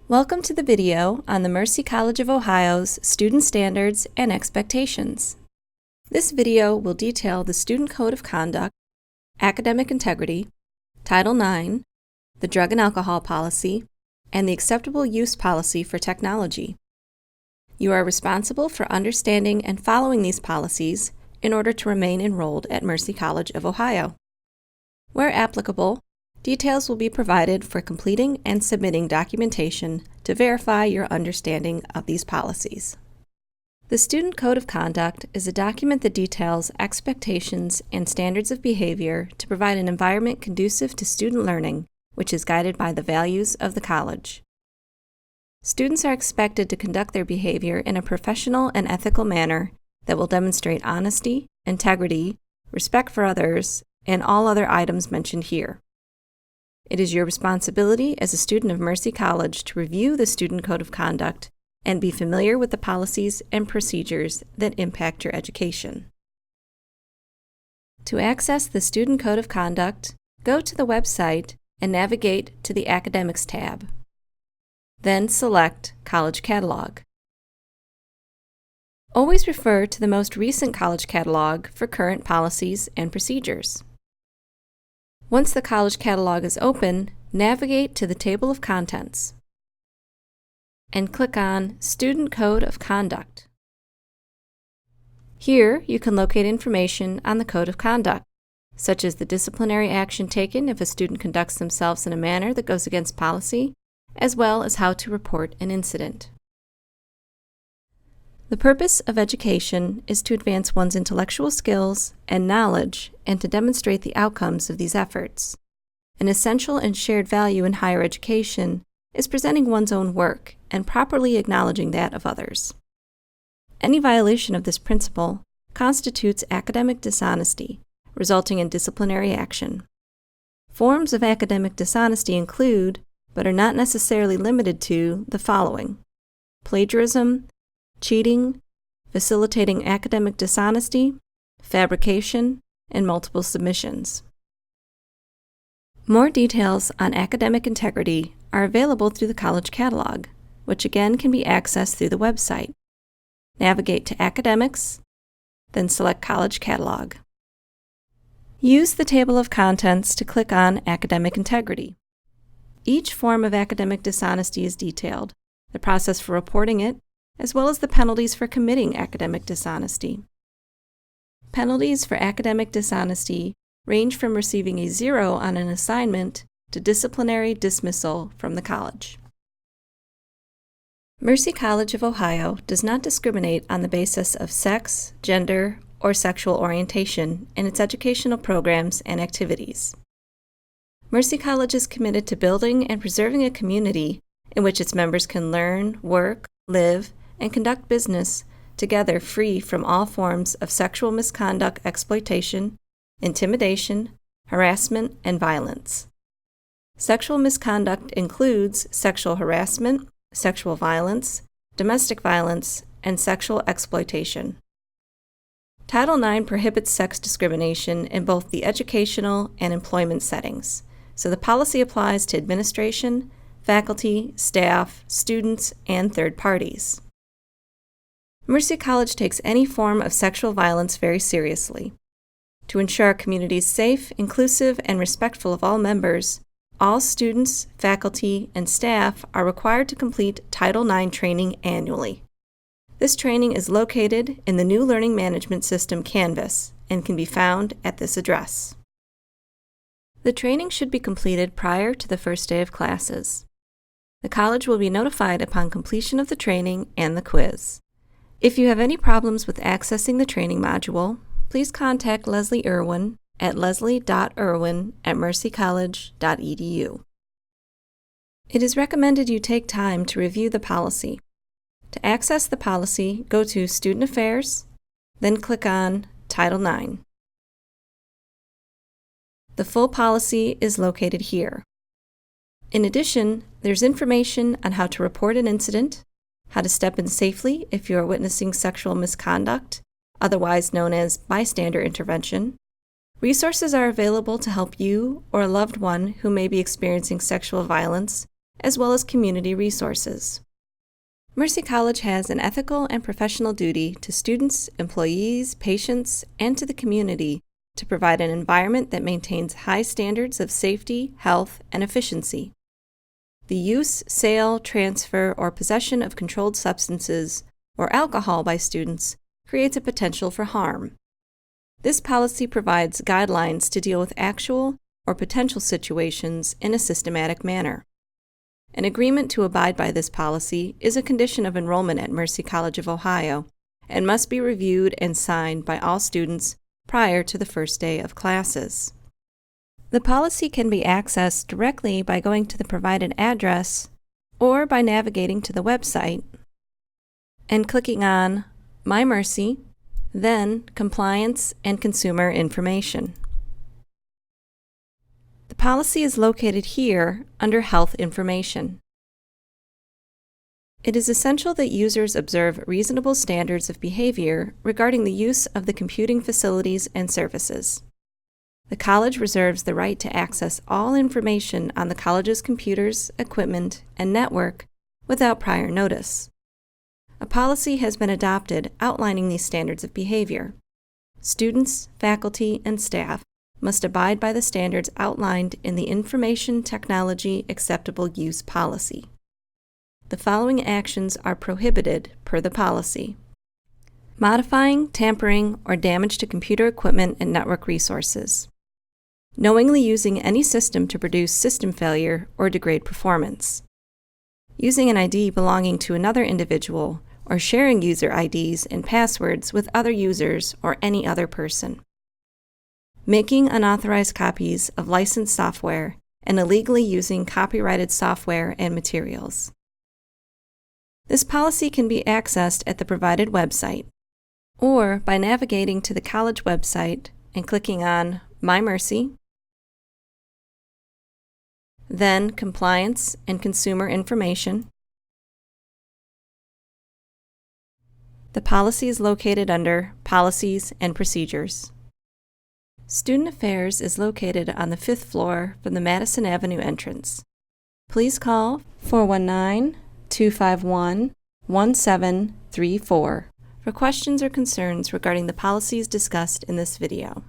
Welcome to the video on the Mercy College of Ohio's Student Standards and Expectations. This video will detail the Student Code of Conduct, Academic Integrity, Title IX, the Drug and Alcohol Policy, and the Acceptable Use Policy for Technology. You are responsible for understanding and following these policies in order to remain enrolled at Mercy College of Ohio. Where applicable, details will be provided for completing and submitting documentation to verify your understanding of these policies. The Student Code of Conduct is a document that details expectations and standards of behavior to provide an environment conducive to student learning, which is guided by the values of the college. Students are expected to conduct their behavior in a professional and ethical manner that will demonstrate honesty, integrity, respect for others, and all other items mentioned here. It is your responsibility as a student of Mercy College to review the Student Code of Conduct and be familiar with the policies and procedures that impact your education. To access the Student Code of Conduct, go to the website and navigate to the Academics tab. Then select College Catalog. Always refer to the most recent college catalog for current policies and procedures. Once the college catalog is open, navigate to the table of contents and click on Student Code of Conduct. Here, you can locate information on the Code of Conduct, such as the disciplinary action taken if a student conducts themselves in a manner that goes against policy, as well as how to report an incident. The purpose of education is to advance one's intellectual skills and knowledge and to demonstrate the outcomes of these efforts. An essential and shared value in higher education is presenting one's own work and properly acknowledging that of others. Any violation of this principle constitutes academic dishonesty, resulting in disciplinary action. Forms of academic dishonesty include, but are not necessarily limited to, the following: plagiarism, cheating, facilitating academic dishonesty, fabrication, and multiple submissions. More details on academic integrity are available through the college catalog, which again can be accessed through the website. Navigate to Academics, then select College Catalog. Use the table of contents to click on Academic Integrity. Each form of academic dishonesty is detailed, the process for reporting it, as well as the penalties for committing academic dishonesty. Penalties for academic dishonesty range from receiving a 0 on an assignment to disciplinary dismissal from the college. Mercy College of Ohio does not discriminate on the basis of sex, gender, or sexual orientation in its educational programs and activities. Mercy College is committed to building and preserving a community in which its members can learn, work, live, and conduct business together free from all forms of sexual misconduct, exploitation, intimidation, harassment, and violence. Sexual misconduct includes sexual harassment, sexual violence, domestic violence, and sexual exploitation. Title IX prohibits sex discrimination in both the educational and employment settings, so the policy applies to administration, faculty, staff, students, and third parties. Mercy College takes any form of sexual violence very seriously. To ensure our community is safe, inclusive, and respectful of all members, all students, faculty, and staff are required to complete Title IX training annually. This training is located in the new learning management system Canvas and can be found at this address. The training should be completed prior to the first day of classes. The college will be notified upon completion of the training and the quiz. If you have any problems with accessing the training module, please contact Leslie Irwin at leslie.irwin@mercycollege.edu. It is recommended you take time to review the policy. To access the policy, go to Student Affairs, then click on Title IX. The full policy is located here. In addition, there's information on how to report an incident, how to step in safely if you are witnessing sexual misconduct, otherwise known as bystander intervention. Resources are available to help you or a loved one who may be experiencing sexual violence as well as community resources. Mercy College has an ethical and professional duty to students, employees, patients, and to the community to provide an environment that maintains high standards of safety, health, and efficiency. The use, sale, transfer, or possession of controlled substances or alcohol by students creates a potential for harm. This policy provides guidelines to deal with actual or potential situations in a systematic manner. An agreement to abide by this policy is a condition of enrollment at Mercy College of Ohio and must be reviewed and signed by all students prior to the first day of classes. The policy can be accessed directly by going to the provided address or by navigating to the website and clicking on My Mercy, then Compliance and Consumer Information. The policy is located here under Health Information. It is essential that users observe reasonable standards of behavior regarding the use of the computing facilities and services. The college reserves the right to access all information on the college's computers, equipment, and network without prior notice. A policy has been adopted outlining these standards of behavior. Students, faculty, and staff must abide by the standards outlined in the Information Technology Acceptable Use Policy. The following actions are prohibited per the policy: modifying, tampering, or damage to computer equipment and network resources; knowingly using any system to produce system failure or degrade performance; using an ID belonging to another individual or sharing user IDs and passwords with other users or any other person; making unauthorized copies of licensed software and illegally using copyrighted software and materials. This policy can be accessed at the provided website or by navigating to the college website and clicking on My Mercy, then Compliance and Consumer Information. The policy is located under Policies and Procedures. Student Affairs is located on the 5th floor from the Madison Avenue entrance. Please call 419-251-1734 for questions or concerns regarding the policies discussed in this video.